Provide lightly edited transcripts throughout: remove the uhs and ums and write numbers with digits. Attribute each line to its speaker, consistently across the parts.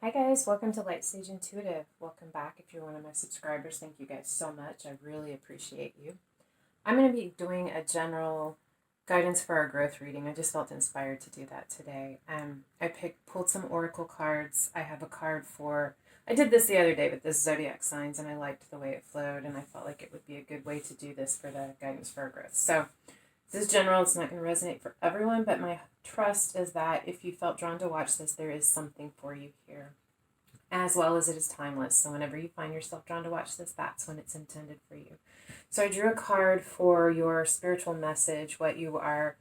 Speaker 1: Hi guys, welcome to Light Stage Intuitive. Welcome back if you're one of my subscribers. Thank you guys so much. I really appreciate you. I'm going to be doing a general guidance for our growth reading. I just felt inspired to do that today. I pulled some oracle cards. I have a card for, I did this the other day with the zodiac signs and I liked the way it flowed and I felt like it would be a good way to do this for the guidance for our growth. So this is general. It's not going to resonate for everyone, but my trust is that if you felt drawn to watch this, there is something for you here, as well as it is timeless. So whenever you find yourself drawn to watch this, that's when it's intended for you. So I drew a card for your spiritual message, what your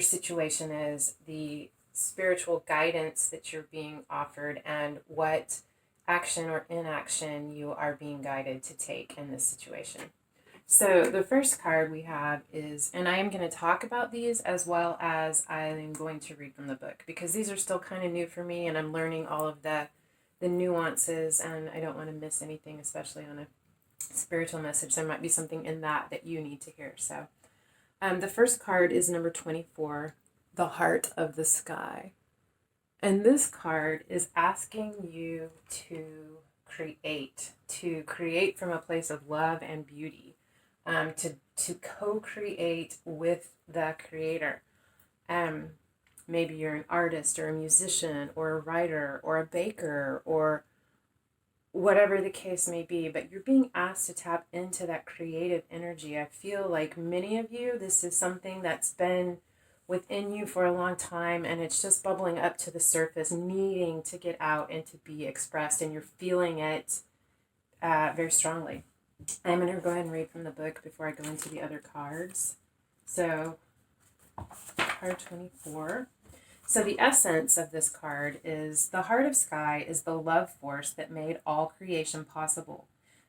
Speaker 1: situation is, the spiritual guidance that you're being offered, and what action or inaction you are being guided to take in this situation. So the first card we have is, and I am going to talk about these as well as I'm going to read from the book, because these are still kind of new for me and I'm learning all of the nuances and I don't want to miss anything, especially on a spiritual message. There might be something in that you need to hear. So the first card is number 24, the Heart of the Sky. And this card is asking you to create from a place of love and beauty. To co-create with the creator. Maybe you're an artist or a musician or a writer or a baker or whatever the case may be, but you're being asked to tap into that creative energy. I feel like many of you, this is something that's been within you for a long time and it's just bubbling up to the surface, needing to get out and to be expressed, and you're feeling it very strongly. I'm going to go ahead and read from the book before I go into the other cards. So, card 24. So the essence of this card is the heart of sky is the love force that made all creation possible.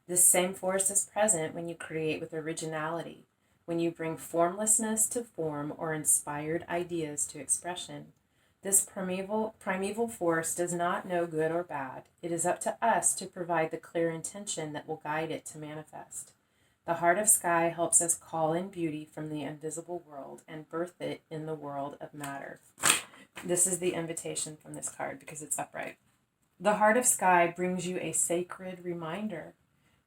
Speaker 1: This same force is present when you create with originality, when you bring formlessness to form or inspired ideas to expression. This primeval force does not know good or bad. It is up to us to provide the clear intention that will guide it to manifest. The heart of sky helps us call in beauty from the invisible world and birth it in the world of matter. This is the invitation from this card because it's upright. The heart of sky brings you a sacred reminder.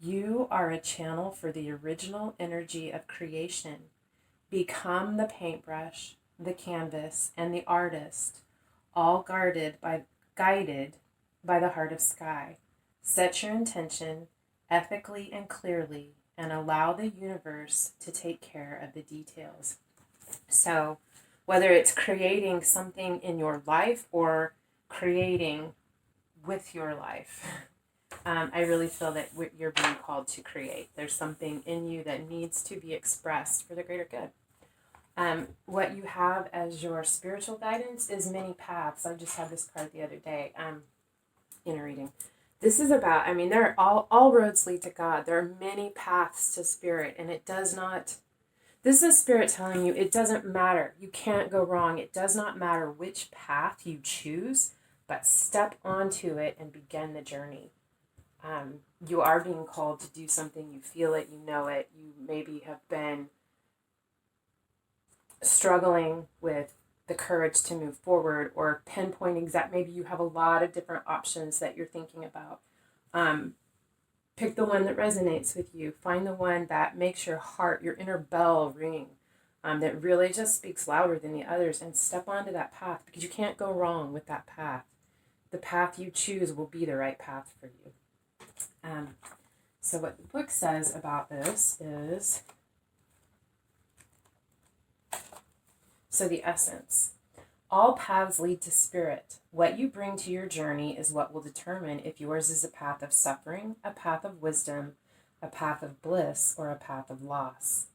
Speaker 1: You are a channel for the original energy of creation. Become the paintbrush, the canvas, and the artist, all guided by the heart of sky. Set your intention ethically and clearly and allow the universe to take care of the details. So whether it's creating something in your life or creating with your life, I really feel that you're being called to create. There's something in you that needs to be expressed for the greater good. What you have as your spiritual guidance is many paths. I just had this card the other day in a reading. This is about, there are all roads lead to God. There are many paths to spirit, and it does not, this is spirit telling you it doesn't matter. You can't go wrong. It does not matter which path you choose, but step onto it and begin the journey. You are being called to do something. You feel it, you know it. You maybe have been struggling with the courage to move forward or pinpointing that maybe you have a lot of different options that you're thinking about. Pick the one that resonates with you. Find the one that makes your heart, your inner bell ring, that really just speaks louder than the others, and step onto that path because you can't go wrong with that path. The path you choose will be the right path for you. So what the book says about this is, so the essence. All paths lead to spirit. What you bring to your journey is what will determine if yours is a path of suffering, a path of wisdom, a path of bliss, or a path of loss.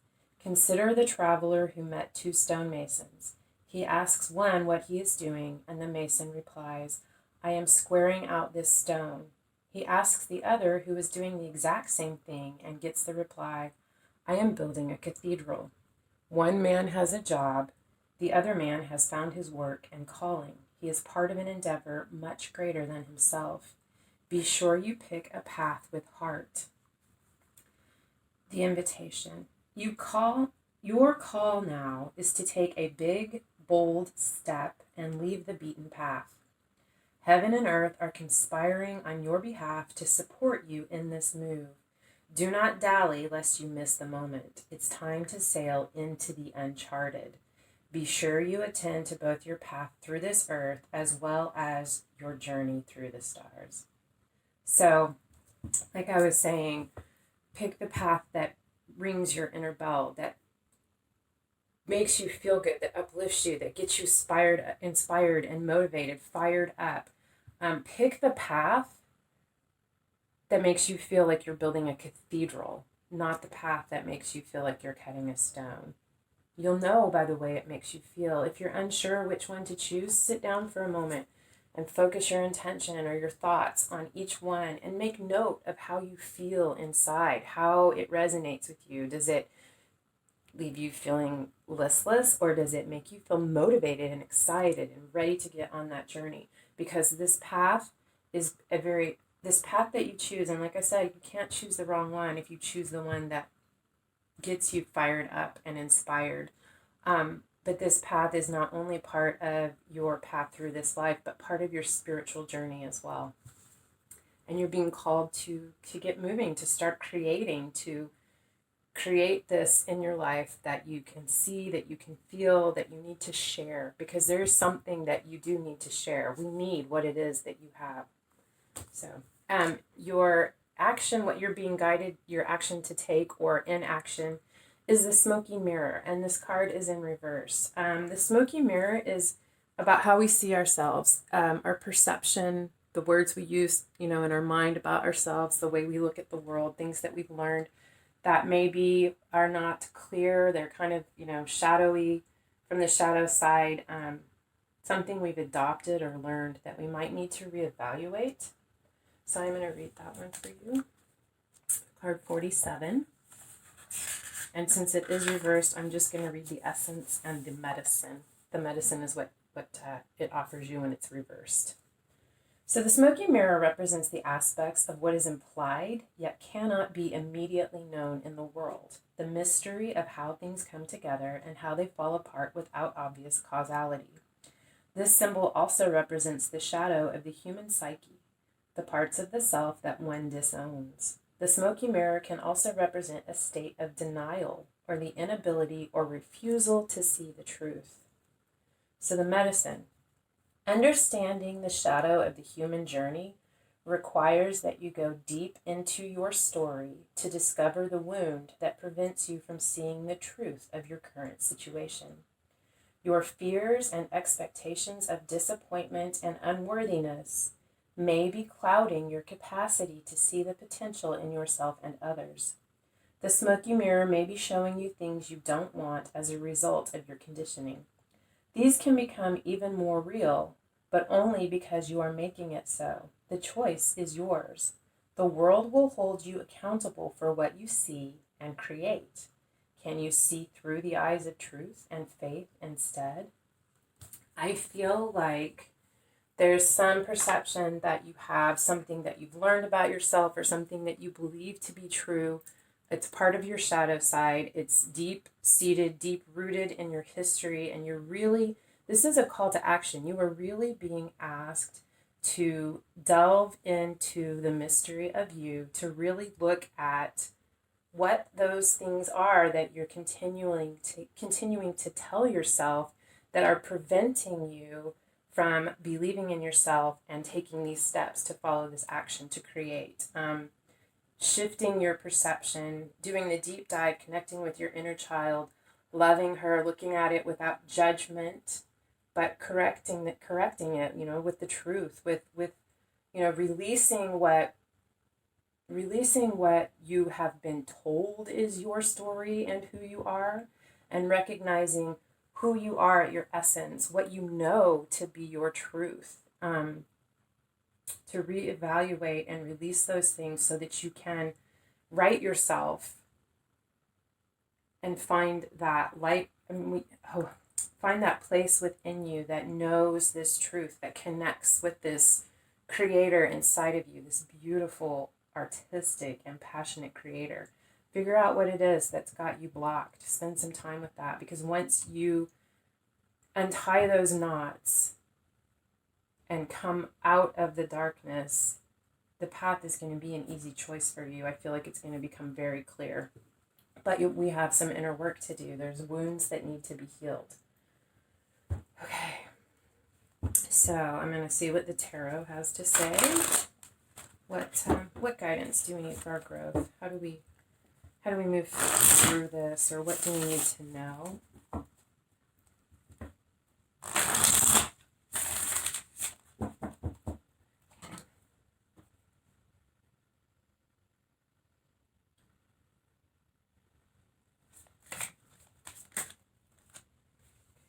Speaker 1: Consider the traveler who met two stonemasons. He asks one what he is doing, and the mason replies, I am squaring out this stone. He asks the other who is doing the exact same thing and gets the reply, I am building a cathedral. One man has a job. The other man has found his work and calling. He is part of an endeavor much greater than himself. Be sure you pick a path with heart. The invitation. Your call now is to take a big, bold step and leave the beaten path. Heaven and earth are conspiring on your behalf to support you in this move. Do not dally lest you miss the moment. It's time to sail into the uncharted. Be sure you attend to both your path through this earth as well as your journey through the stars. So, like I was saying, pick the path that rings your inner bell, that makes you feel good, that uplifts you, that gets you inspired and motivated, fired up. Pick the path that makes you feel like you're building a cathedral, not the path that makes you feel like you're cutting a stone. You'll know by the way it makes you feel. If you're unsure which one to choose, sit down for a moment and focus your intention or your thoughts on each one and make note of how you feel inside, how it resonates with you. Does it leave you feeling listless, or does it make you feel motivated and excited and ready to get on that journey? Because this path that you choose, and like I said, you can't choose the wrong one if you choose the one that gets you fired up and inspired. But this path is not only part of your path through this life, but part of your spiritual journey as well. And you're being called to get moving, to start creating, to create this in your life that you can see, that you can feel, that you need to share, because there is something that you do need to share. We need what it is that you have. So your action, what you're being guided, your action to take or inaction, is the smoky mirror, and this card is in reverse. The smoky mirror is about how we see ourselves, our perception, the words we use, in our mind about ourselves, the way we look at the world, things that we've learned that maybe are not clear. They're kind of, shadowy from the shadow side, something we've adopted or learned that we might need to reevaluate. So I'm going to read that one for you. Card 47. And since it is reversed, I'm just going to read the essence and the medicine. The medicine is what it offers you when it's reversed. So the smoky mirror represents the aspects of what is implied, yet cannot be immediately known in the world. The mystery of how things come together and how they fall apart without obvious causality. This symbol also represents the shadow of the human psyche, the parts of the self that one disowns. The smoky mirror can also represent a state of denial or the inability or refusal to see the truth. So the medicine. Understanding the shadow of the human journey requires that you go deep into your story to discover the wound that prevents you from seeing the truth of your current situation. Your fears and expectations of disappointment and unworthiness may be clouding your capacity to see the potential in yourself and others. The smoky mirror may be showing you things you don't want as a result of your conditioning. These can become even more real, but only because you are making it so. The choice is yours. The world will hold you accountable for what you see and create. Can you see through the eyes of truth and faith instead? I feel like there's some perception that you have, something that you've learned about yourself or something that you believe to be true. It's part of your shadow side. It's deep-seated, deep-rooted in your history, and this is a call to action. You are really being asked to delve into the mystery of you, to really look at what those things are that you're continuing to tell yourself that are preventing you from believing in yourself and taking these steps to follow this action to create. Shifting your perception, doing the deep dive, connecting with your inner child, loving her, looking at it without judgment, but correcting it, with the truth, with releasing what you have been told is your story and who you are, and recognizing who you are at your essence, what you know to be your truth. To reevaluate and release those things so that you can right yourself and find that light, find that place within you that knows this truth, that connects with this creator inside of you, this beautiful, artistic, and passionate creator. Figure out what it is that's got you blocked. Spend some time with that, because once you untie those knots, and come out of the darkness, the path is going to be an easy choice for you. I feel like it's going to become very clear. But we have some inner work to do. There's wounds that need to be healed. Okay. So I'm going to see what the tarot has to say. What guidance do we need for our growth? How do we move through this, or what do we need to know?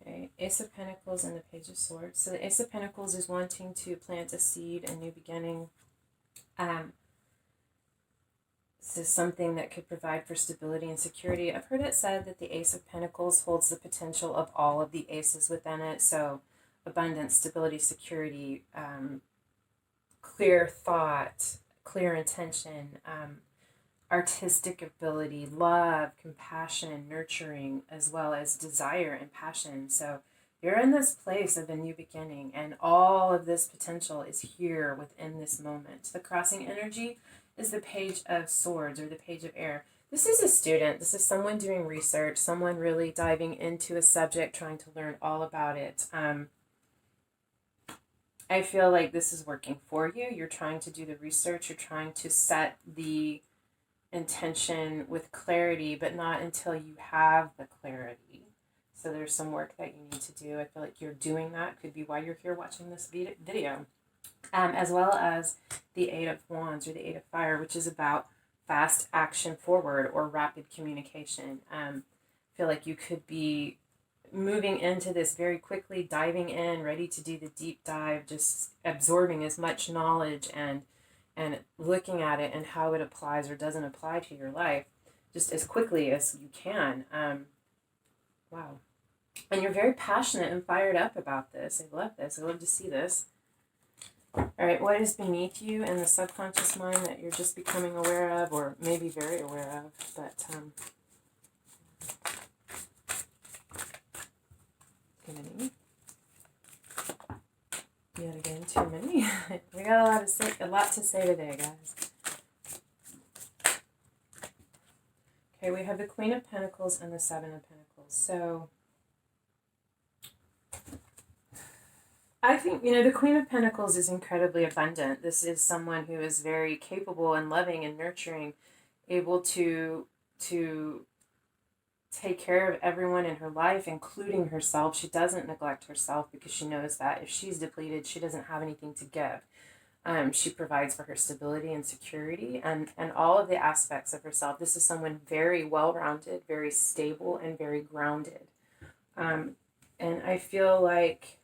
Speaker 1: Okay, Ace of Pentacles and the Page of Swords. So the Ace of Pentacles is wanting to plant a seed, a new beginning. This is something that could provide for stability and security. I've heard it said that the Ace of Pentacles holds the potential of all of the aces within it. So abundance, stability, security, clear thought, clear intention, artistic ability, love, compassion, nurturing, as well as desire and passion. So you're in this place of a new beginning, and all of this potential is here within this moment. The crossing energy is the Page of Swords, or the Page of Air. This is a student. This is someone doing research, someone really diving into a subject, trying to learn all about it. I feel like this is working for you. You're trying to do the research. You're trying to set the intention with clarity, but not until you have the clarity. So there's some work that you need to do. I feel like you're doing that. Could be why you're here watching this video. As well as the Eight of Wands, or the Eight of Fire, which is about fast action forward or rapid communication. I feel like you could be moving into this very quickly, diving in, ready to do the deep dive, just absorbing as much knowledge and looking at it and how it applies or doesn't apply to your life just as quickly as you can. Wow. And you're very passionate and fired up about this. I love this. I love to see this. All right, what is beneath you in the subconscious mind that you're just becoming aware of, or maybe very aware of, but too many. Yet again, too many. We got a lot to say today, guys. Okay, we have the Queen of Pentacles and the Seven of Pentacles. So I think, the Queen of Pentacles is incredibly abundant. This is someone who is very capable and loving and nurturing, able to take care of everyone in her life, including herself. She doesn't neglect herself because she knows that if she's depleted, she doesn't have anything to give. She provides for her stability and security and all of the aspects of herself. This is someone very well-rounded, very stable, and very grounded. And I feel like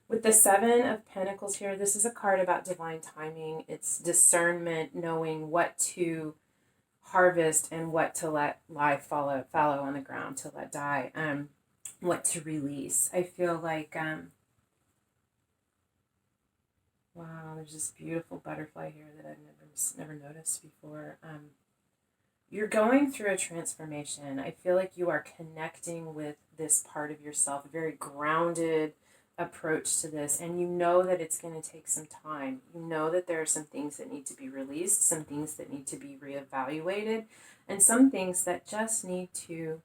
Speaker 1: with the Seven of Pentacles here, this is a card about divine timing. It's discernment, knowing what to harvest and what to let lie fallow on the ground, to let die, what to release. I feel like, wow, there's this beautiful butterfly here that I've never noticed before. You're going through a transformation. I feel like you are connecting with this part of yourself, a very grounded approach to this, and you know that it's going to take some time. You know that there are some things that need to be released, some things that need to be reevaluated, and some things that just need to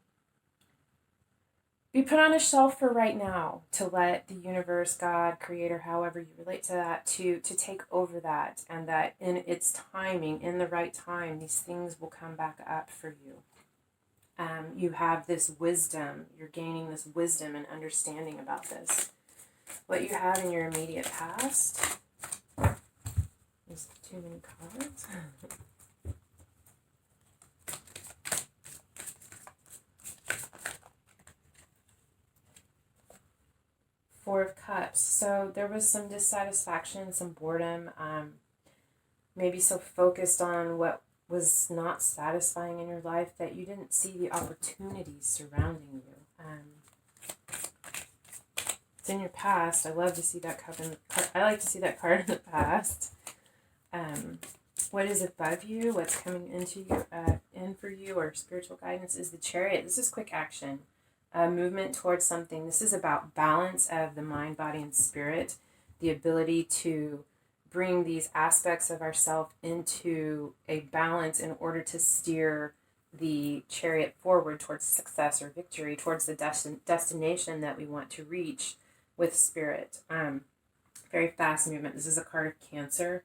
Speaker 1: be put on a shelf for right now, to let the universe, God, creator, however you relate to that, to take over that, and that in its timing, in the right time, these things will come back up for you. You have this wisdom. You're gaining this wisdom and understanding about this. What you have in your immediate past. There's too many cards. Four of Cups. So there was some dissatisfaction, some boredom. Maybe so focused on what was not satisfying in your life that you didn't see the opportunities surrounding you. It's in your past. I love to see that card. I like to see that card in the past. What is above you? What's coming into you, in for you, or spiritual guidance is the Chariot. This is quick action, movement towards something. This is about balance of the mind, body, and spirit. the ability to bring these aspects of ourself into a balance in order to steer the chariot forward towards success or victory, towards the destination that we want to reach with spirit. Very fast movement. This is a card of Cancer.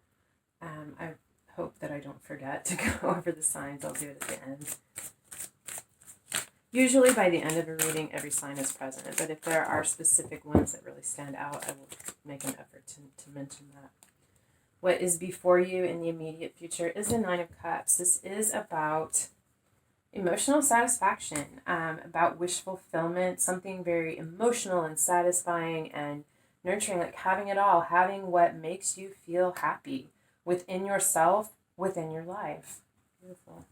Speaker 1: I hope that I don't forget to go over the signs. I'll do it at the end. Usually by the end of a reading, every sign is present, but if there are specific ones that really stand out, I will make an effort to mention that. What is before you in the immediate future is the Nine of Cups. This is about emotional satisfaction, about wish fulfillment, something very emotional and satisfying and nurturing, like having it all, having what makes you feel happy within yourself, within your life. Beautiful.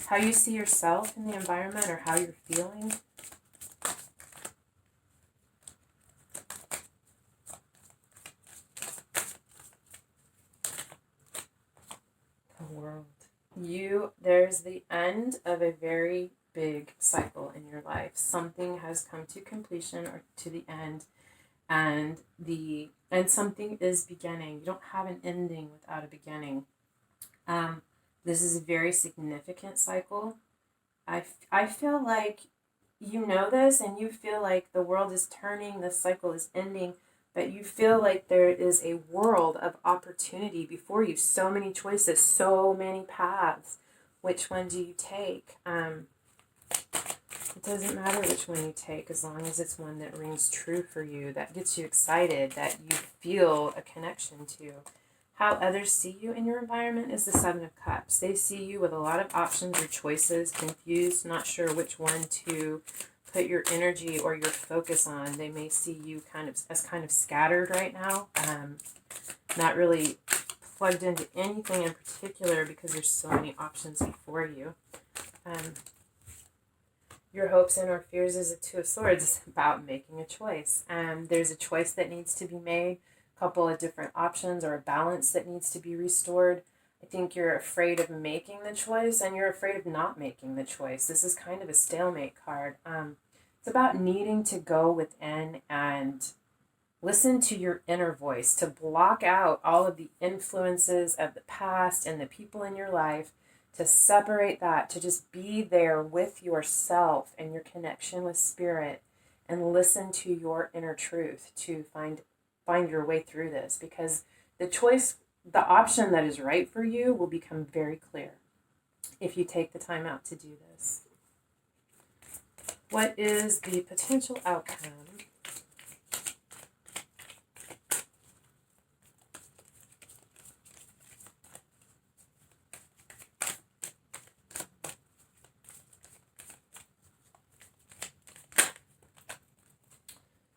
Speaker 1: How you see yourself in the environment or how you're feeling. World. There's the end of a very big cycle in your life. Something has come to completion or to the end, and something is beginning. You don't have an ending without a beginning. This is a very significant cycle. I feel like you know this, and you feel like the world is turning, the cycle is ending, but you feel like there is a world of opportunity before you. So many choices, so many paths. Which one do you take? It doesn't matter which one you take, as long as it's one that rings true for you, that gets you excited, that you feel a connection to. How others see you in your environment is the Seven of Cups. They see you with a lot of options or choices, confused, not sure which one to put your energy or your focus on. They may see you kind of scattered right now, not really plugged into anything in particular because there's so many options before you. Your hopes and or fears is a Two of Swords. It's about making a choice. There's a choice that needs to be made, a couple of different options or a balance that needs to be restored. I think you're afraid of making the choice and you're afraid of not making the choice. This is kind of a stalemate card. It's about needing to go within and listen to your inner voice, to block out all of the influences of the past and the people in your life, to separate that, to just be there with yourself and your connection with spirit and listen to your inner truth to find your way through this, because the option that is right for you will become very clear if you take the time out to do this. What is the potential outcome?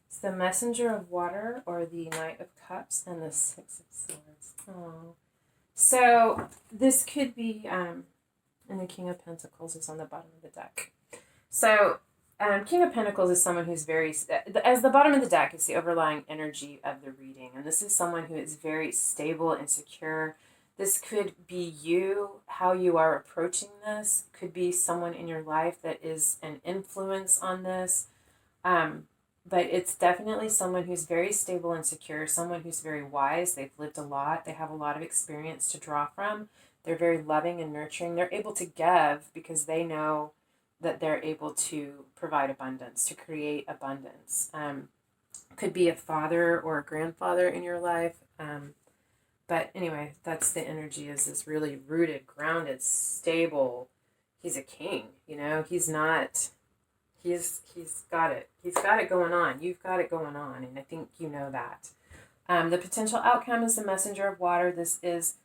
Speaker 1: It's the Messenger of Water, or the Knight of Cups, and the Six of Swords. Oh, so this could be, and the King of Pentacles is on the bottom of the deck. So King of Pentacles is someone who's very, as the bottom of the deck is the overlying energy of the reading. And this is someone who is very stable and secure. This could be you, how you are approaching this. Could be someone in your life that is an influence on this. But it's definitely someone who's very stable and secure, someone who's very wise. They've lived a lot. They have a lot of experience to draw from. They're very loving and nurturing. They're able to give because they know that they're able to provide abundance, to create abundance. Could be a father or a grandfather in your life. But anyway, that's the energy, is this really rooted, grounded, stable. He's a king, he's not, he's got it. He's got it going on. You've got it going on. And I think you know that. The potential outcome is the Messenger of Water. This is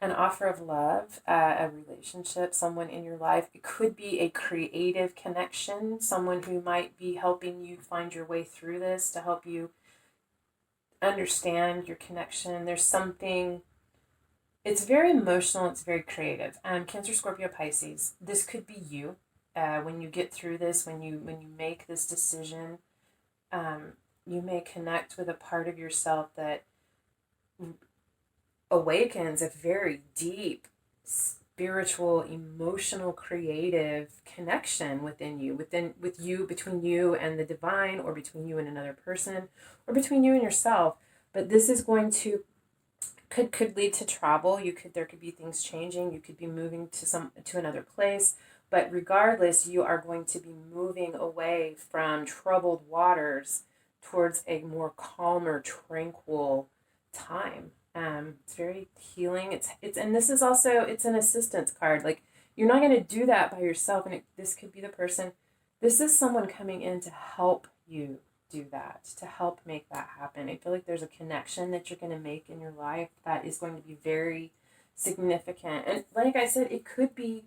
Speaker 1: an offer of love, a relationship, someone in your life. It could be a creative connection, someone who might be helping you find your way through this, to help you understand your connection. There's something, it's very emotional, it's very creative. Cancer, Scorpio, Pisces, this could be you. When you get through this, when you make this decision, you may connect with a part of yourself that awakens a very deep spiritual, emotional, creative connection within you, between you and the divine, or between you and another person, or between you and yourself. But this is going to could lead to travel. There could be things changing. You could be moving to another place. But regardless, you are going to be moving away from troubled waters towards a more calmer, tranquil time. It's very healing. It's and this is also, it's an assistance card. Like, you're not going to do that by yourself, and this could be the person. This is someone coming in to help you do that, to help make that happen. I feel like there's a connection that you're going to make in your life that is going to be very significant. And like I said, it could be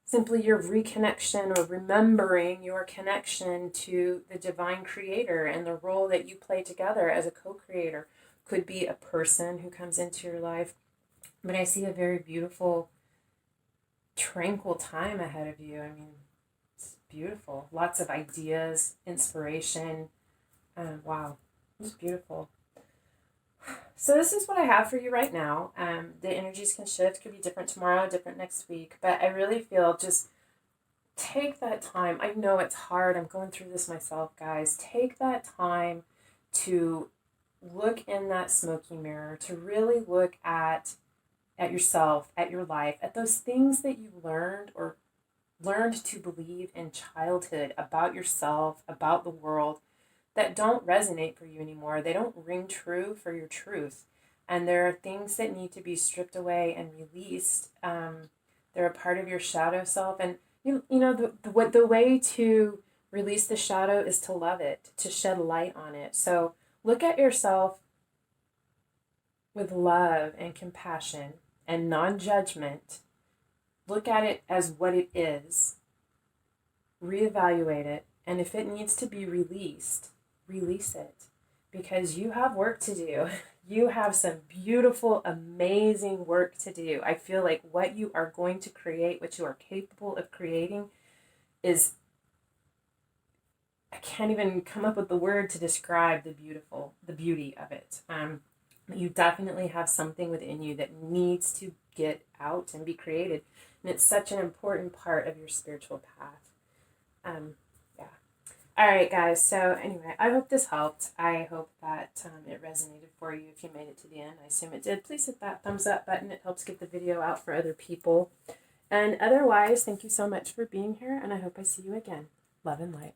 Speaker 1: simply your reconnection or remembering your connection to the divine creator and the role that you play together as a co-creator. Could be a person who comes into your life. But I see a very beautiful, tranquil time ahead of you. I mean, it's beautiful. Lots of ideas, inspiration. Wow, it's beautiful. So this is what I have for you right now. The energies can shift, could be different tomorrow, different next week. But I really feel, just take that time. I know it's hard. I'm going through this myself, guys. Take that time to look in that smoky mirror, to really look at yourself, at your life, at those things that you learned to believe in childhood about yourself, about the world, that don't resonate for you anymore. They don't ring true for your truth. And there are things that need to be stripped away and released. They're a part of your shadow self. And you know the way to release the shadow is to love it, to shed light on it. So look at yourself with love and compassion and non-judgment. Look at it as what it is. Reevaluate it. And if it needs to be released, release it. Because you have work to do. You have some beautiful, amazing work to do. I feel like what you are going to create, what you are capable of creating, is, I can't even come up with the word to describe the beauty of it. You definitely have something within you that needs to get out and be created. And it's such an important part of your spiritual path. Yeah. All right, guys. So anyway, I hope this helped. I hope that it resonated for you if you made it to the end. I assume it did. Please hit that thumbs up button. It helps get the video out for other people. And otherwise, thank you so much for being here, and I hope I see you again. Love and light.